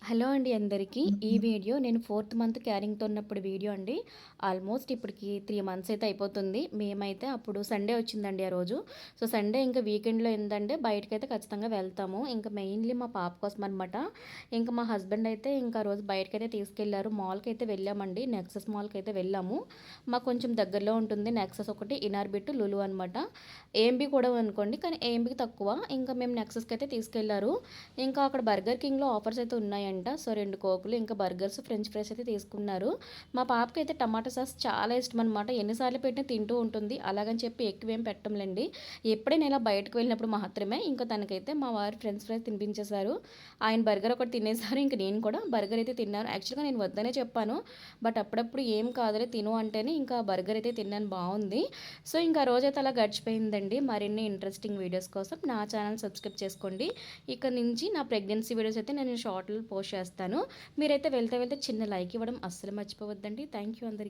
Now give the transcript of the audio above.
Hello అండి అందరికీ. ఈ వీడియో నేను 4th మంత్ క్యారింగ్‌తో ఉన్నప్పుడు వీడియో అండి. ఆల్మోస్ట్ ఇప్పటికి 3 మంత్స్ అయితే అయిపోతుంది. మేమైతే అప్పుడు సండే వచ్చిందండి ఆ రోజు. సో, సండే ఇంకా వీకెండ్‌లో ఏందంటే బయటకైతే ఖచ్చితంగా వెళ్తాము. ఇంకా మెయిన్‌లీ మా పాప కోసం అనమాట. ఇంకా మా హస్బెండ్ అయితే ఇంకా ఆ రోజు బయటకైతే తీసుకెళ్లారు. మాల్‌కైతే వెళ్ళామండి. నెక్సెస్ మాల్‌కైతే వెళ్ళాము. మాకు కొంచెం దగ్గరలో ఉంటుంది. నెక్సెస్ ఒకటి, ఇనార్బిట్, లులు అనమాట. ఏఎంబీ కూడా అనుకోండి. కానీ ఏఎంబీకి తక్కువ. ఇంకా మేము నెక్సెస్‌కైతే తీసుకెళ్లారు. ఇంకా అక్కడ బర్గర్ కింగ్‌లో ఆఫర్స్ అయితే ఉన్నాయంట. సో 2 కోకులు ఇంకా బర్గర్స్, ఫ్రెంచ్ ఫ్రైస్ అయితే తీసుకున్నారు. మా పాపకైతే టమాటా సాస్ చాలా ఇష్టం అనమాట. ఎన్నిసార్లు పెట్టినా తింటూ ఉంటుంది. అలాగని చెప్పి ఎక్కువేం పెట్టంలేండి. ఎప్పుడైనా ఇలా బయటకు వెళ్ళినప్పుడు మాత్రమే ఇంకా తనకైతే మా వారు ఫ్రెంచ్ ఫ్రైస్ తినిపించేశారు. ఆయన బర్గర్ ఒకటి తినేసారు. ఇంక నేను కూడా బర్గర్ అయితే తిన్నాను. యాక్చువల్‌గా నేను వద్దనే చెప్పాను. బట్ అప్పుడప్పుడు ఏం కాదులే తిను అంటేనే ఇంకా బర్గర్ అయితే తిన్నాను, బావుంది. సో ఇంకా ఆ రోజైతే అలా గడిచిపోయిందండి. మరిన్ని ఇంట్రెస్టింగ్ వీడియోస్ కోసం నా ఛానల్ సబ్స్క్రైబ్ చేసుకోండి. ఇక నుంచి నా ప్రెగ్నెన్సీ వీడియోస్ అయితే నేను షార్ట్‌లో పోస్ట్ చేస్తాను. మీరైతే వెళ్తే చిన్న లైక్ ఇవ్వడం అస్సలు మర్చిపోవద్దండి. థ్యాంక్ యూ అందరికీ.